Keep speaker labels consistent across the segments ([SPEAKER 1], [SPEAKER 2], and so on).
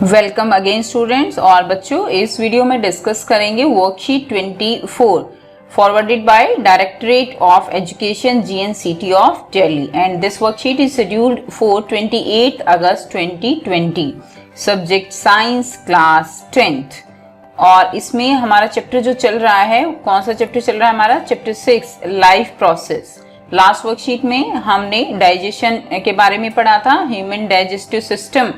[SPEAKER 1] Welcome again students. और बच्चों, इस वीडियो में डिस्कस करेंगे worksheet 24 forwarded by directorate of education GNCT of Delhi and this worksheet is scheduled for 28 August 2020, subject science, class 10th। और इसमें हमारा चैप्टर जो चल रहा है, कौन सा चैप्टर चल रहा है हमारा? Chapter 6 life process. Last worksheet में हमने डाइजेशन के बारे में पढ़ा था, ह्यूमन डाइजेस्टिव सिस्टम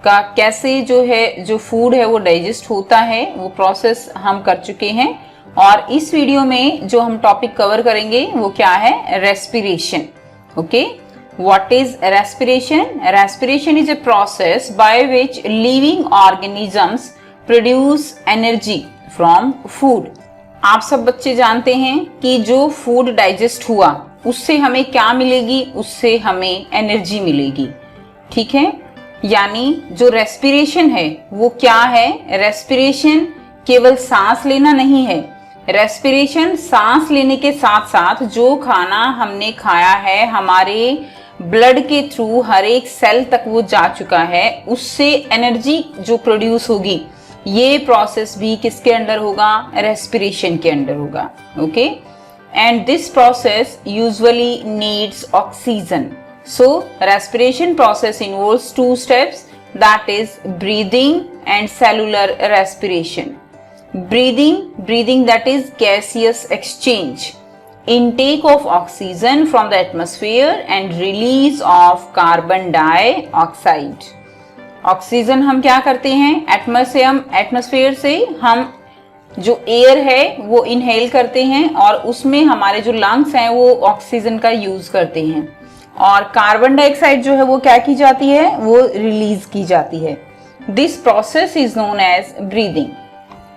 [SPEAKER 1] का कैसे जो फूड है वो डाइजेस्ट होता है, वो प्रोसेस हम कर चुके हैं। और इस वीडियो में जो हम टॉपिक कवर करेंगे वो क्या है? Respiration. Okay, what is respiration? Respiration is a process by which living organisms produce energy from food. आप सब बच्चे जानते हैं कि जो फूड डाइजेस्ट हुआ उससे हमें क्या मिलेगी? उससे हमें एनर्जी मिलेगी। ठीक है, यानी जो रेस्पिरेशन है वो क्या है? रेस्पिरेशन केवल सांस लेना नहीं है। रेस्पिरेशन सांस लेने के साथ साथ जो खाना हमने खाया है हमारे ब्लड के थ्रू हर एक सेल तक वो जा चुका है, उससे एनर्जी जो प्रोड्यूस होगी, ये प्रोसेस भी किसके अंडर होगा? रेस्पिरेशन के अंडर होगा। Okay, and this process usually needs oxygen. So, respiration process involves two steps, that is breathing and cellular respiration. Breathing that is gaseous exchange, intake of oxygen from the atmosphere and release of carbon dioxide. Oxygen हम क्या करते हैं? Atmosphere से हम जो air है वो inhale करते हैं और उसमें हमारे जो लंग्स हैं वो ऑक्सीजन का यूज करते हैं, और कार्बन डाइऑक्साइड जो है वो क्या की जाती है? वो रिलीज की जाती है। This process is known as breathing.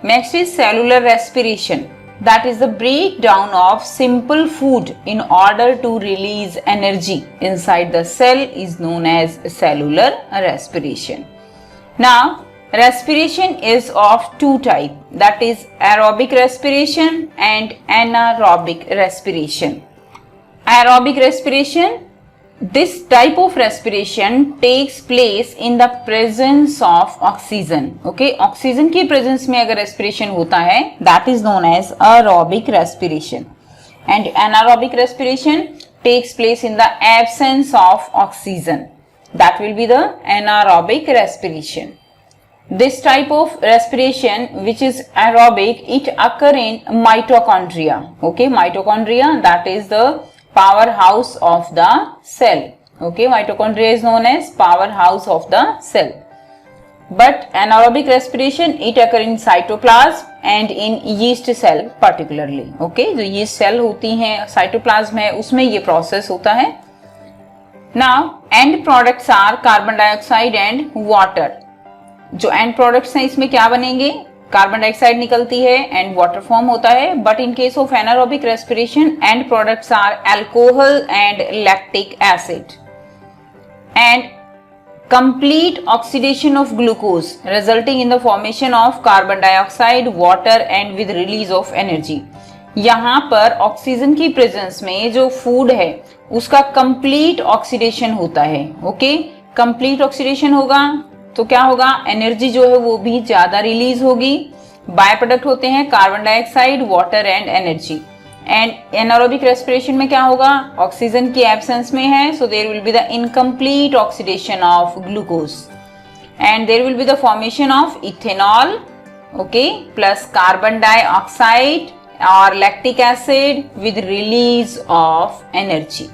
[SPEAKER 1] Next is cellular respiration, that is the break down of simple food in order to release energy inside the cell is known as cellular respiration. Now respiration is of two type, that is aerobic respiration and anaerobic respiration. Aerobic respiration, this type of respiration takes place in the presence of oxygen. Okay, oxygen की presence में अगर respiration होता है, that is known as aerobic respiration. And anaerobic respiration takes place in the absence of oxygen. That will be the anaerobic respiration. This type of respiration, which is aerobic, it occur in mitochondria. Okay, mitochondria, that is the powerhouse of the cell. Okay, mitochondria is known as powerhouse of the cell. But anaerobic respiration, it occur in cytoplasm and in yeast cell particularly. Okay, जो yeast cell होती हैं, cytoplasm है, उसमें ये process होता है. Now, end products are carbon dioxide and water. जो and products हैं इसमें क्या बनेंगे? कार्बन डाइऑक्साइड निकलती है एंड वाटर फॉर्म होता है। But in case of anaerobic respiration, end products are alcohol and lactic acid and complete oxidation of glucose resulting in the formation of carbon dioxide, water and with release of energy. यहाँ पर oxygen की presence में जो food है उसका complete oxidation होता है। Okay, complete oxidation होगा तो क्या होगा? एनर्जी जो है वो भी ज्यादा रिलीज होगी। बाय प्रोडक्ट होते हैं carbon dioxide, water and energy. And anaerobic respiration में क्या होगा? ऑक्सीजन की एब्सेंस में है, so there will be the incomplete oxidation of glucose and there will be the formation of ethanol, okay, plus carbon dioxide और lactic acid with release of energy.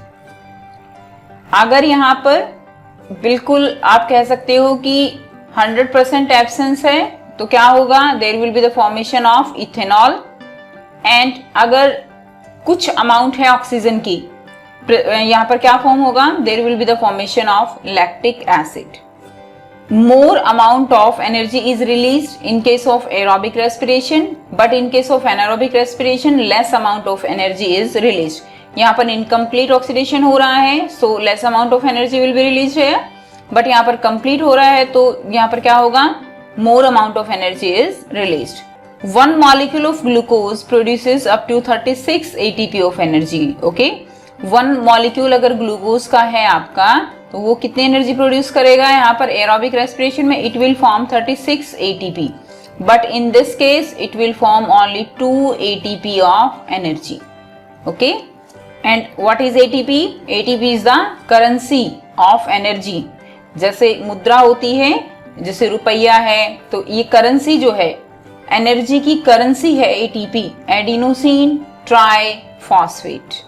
[SPEAKER 1] अगर यहाँ पर बिल्कुल आप कह सकते हो कि 100% एब्सेंस है तो क्या होगा? There will be the formation of ethanol. And अगर कुछ अमाउंट है ऑक्सीजन की, यहां पर क्या फॉर्म होगा? There will be the formation of lactic acid. More amount of energy is released in case of aerobic respiration, but in case of anaerobic respiration less amount of energy is released. यहाँ पर incomplete oxidation हो रहा है, so less amount of energy will be release है। But यहाँ पर complete हो रहा है तो यहाँ पर क्या होगा? मोर amount of energy is released. 1 molecule of glucose produces up to 36 ATP of energy. Okay, 1 molecule अगर ग्लूकोज का है आपका तो वो कितनी एनर्जी प्रोड्यूस करेगा यहाँ पर एरोबिक रेस्पिरेशन में? It will form 36 ATP, but in this case it will form only 2 ATP of energy. Okay, and what is ATP? ATP is the currency of energy. जैसे मुद्रा होती है, जैसे रुपया है, तो ये करेंसी जो है एनर्जी की करेंसी है ATP, एडिनोसिन ट्राइफॉस्फेट।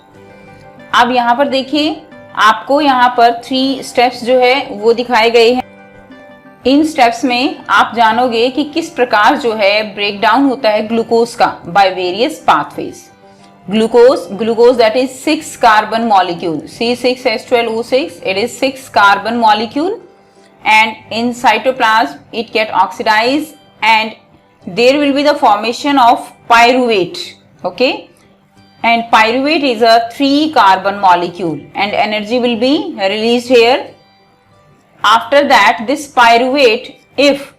[SPEAKER 1] अब यहाँ पर देखिए, आपको यहाँ पर 3 स्टेप्स जो है वो दिखाए गए हैं। इन स्टेप्स में आप जानोगे कि किस प्रकार जो है ब्रेक डाउन होता है ग्लूकोज का by various pathways. Glucose that is 6 carbon molecule, C6H12O6, it is 6 carbon molecule, and in cytoplasm it get oxidized and there will be the formation of pyruvate. Okay, and pyruvate is a 3 carbon molecule and energy will be released here. After that, this pyruvate, if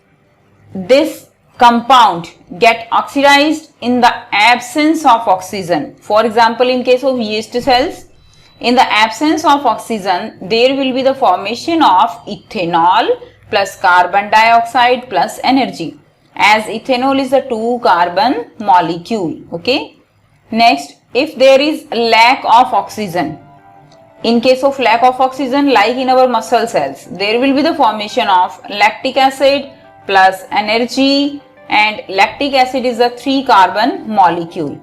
[SPEAKER 1] this compound get oxidized in the absence of oxygen, for example in case of yeast cells, in the absence of oxygen there will be the formation of ethanol plus carbon dioxide plus energy, as ethanol is a 2 carbon molecule. Okay, next, if there is lack of oxygen, in case of lack of oxygen, like in our muscle cells, there will be the formation of lactic acid plus energy, and lactic acid is a 3 carbon molecule.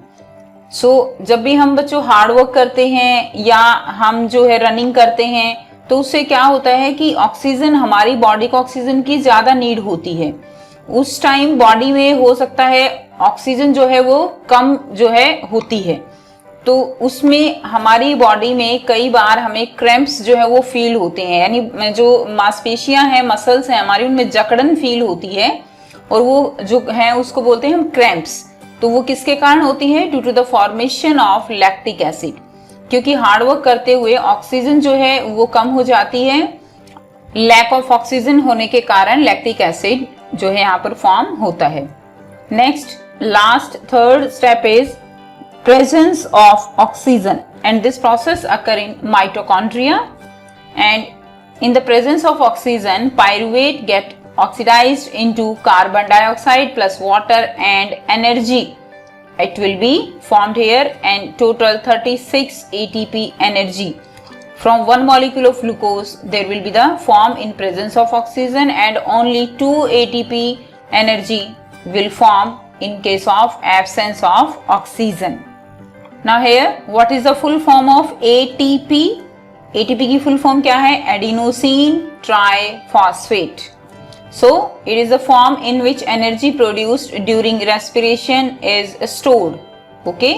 [SPEAKER 1] So जब भी हम बच्चों hard work करते हैं या हम जो है रनिंग करते हैं, तो उससे क्या होता है कि ऑक्सीजन, हमारी बॉडी को ऑक्सीजन की ज्यादा नीड होती है। उस टाइम बॉडी में हो सकता है ऑक्सीजन जो है वो कम जो है होती है, तो उसमें हमारी बॉडी में कई बार हमें क्रैम्प्स जो है वो फील होते हैं, यानी जो मांसपेशियां हैं, मसल्स हैं हमारी, उनमें जकड़न फील होती है और वो जो है उसको बोलते हैं हम क्रैम्प्स। तो वो किसके कारण होती है? Due to the formation of lactic acid, क्योंकि हार्डवर्क करते हुए ऑक्सीजन जो है वो कम हो जाती है। लैक ऑफ ऑक्सीजन होने के कारण लैक्टिक एसिड जो है यहाँ पर फॉर्म होता है। Next, last third step is presence of oxygen, and this process occur in mitochondria, and in the presence of oxygen pyruvate get oxidized into carbon dioxide plus water and energy. It will be formed here and total 36 ATP energy. From one molecule of glucose there will be the form in presence of oxygen, and only 2 ATP energy will form in case of absence of oxygen. Now here, what is the full form of ATP? ATP की full form क्या है? Adenosine triphosphate. So it is the form in which energy produced during respiration is stored. Okay.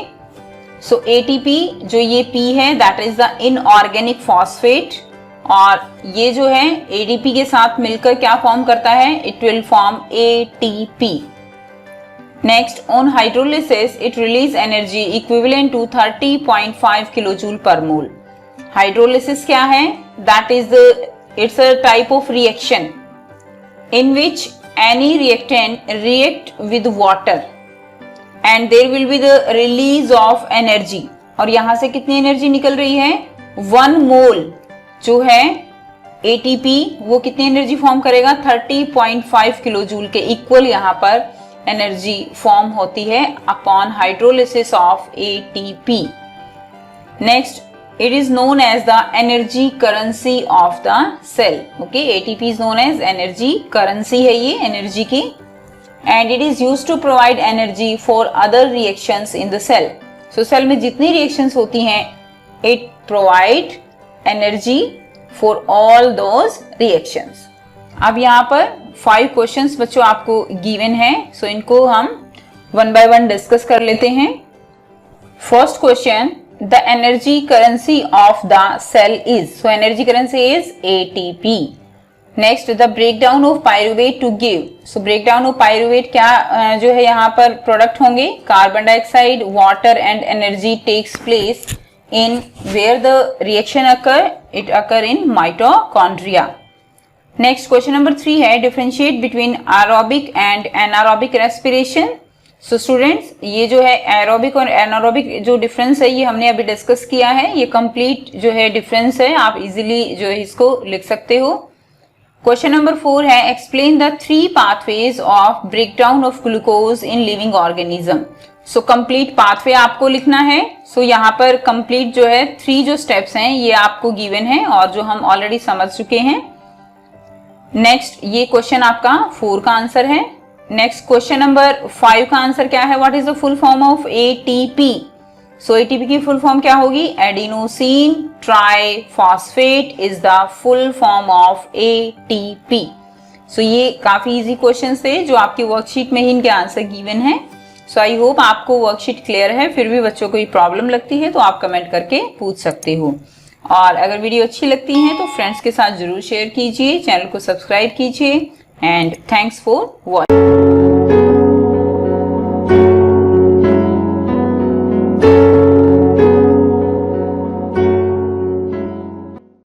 [SPEAKER 1] So ATP जो ये P है, that is the inorganic phosphate, और ये जो है ADP के साथ मिलकर क्या फॉर्म करता है? It will form ATP. Next, on hydrolysis, it release energy equivalent to 30.5 kilojoule per mole. Hydrolysis क्या है? That is it's a type of reaction in which any reactant react with water and there will be the release of energy. और यहाँ से कितनी energy निकल रही है? 1 मोल जो है ATP, वो कितनी एनर्जी फॉर्म करेगा? 30.5 किलोजूल के इक्वल यहाँ पर एनर्जी फॉर्म होती है upon hydrolysis of ATP. Next, it is known as the energy currency of the cell. Okay, ATP is known as energy currency है ये एनर्जी की, and it is used to provide energy for other reactions in the cell. So cell में जितनी reactions होती हैं, it provide energy for all those reactions. अब यहाँ पर 5 क्वेश्चंस बच्चों आपको गिवन है, सो इनको हम 1 बाय 1 डिस्कस कर लेते हैं. First question, the energy currency of the cell is. So energy currency is ATP. Next, the breakdown of pyruvate to give. So breakdown of pyruvate क्या जो है यहाँ पर प्रोडक्ट होंगे? Carbon dioxide, water and energy takes place in where the reaction occur, it occur in mitochondria. Next, question number 3 है, differentiate between aerobic and anaerobic respiration. So students, ये जो है एरोबिक और एनारोबिक जो डिफरेंस है ये हमने अभी डिस्कस किया है। ये कंप्लीट जो है डिफरेंस है, आप इजीली जो है इसको लिख सकते हो। क्वेश्चन नंबर 4 है explain the 3 pathways of breakdown of glucose in living organism. So complete pathway आपको लिखना है। सो यहाँ पर कंप्लीट जो है 3 जो स्टेप्स हैं ये आपको गिवन है और जो हम ऑलरेडी समझ चुके हैं। नेक्स्ट, ये क्वेश्चन आपका 4 का आंसर है। नेक्स्ट क्वेश्चन नंबर 5 का आंसर क्या है, what is the full form of ATP. So ATP की फुल फॉर्म क्या होगी, adenosine triphosphate is the full form of ATP. So ये काफी इजी क्वेश्चंस थे जो आपकी वर्कशीट में ही इनके आंसर गिवन है। सो आई होप आपको वर्कशीट क्लियर है। फिर भी बच्चों को कोई प्रॉब्लम लगती है तो आप कमेंट करके पूछ सकते हो। और अगर वीडियो अच्छी लगती है तो फ्रेंड्स के साथ जरूर शेयर कीजिए, चैनल को सब्सक्राइब कीजिए एंड थैंक्स फॉर वॉचिंग।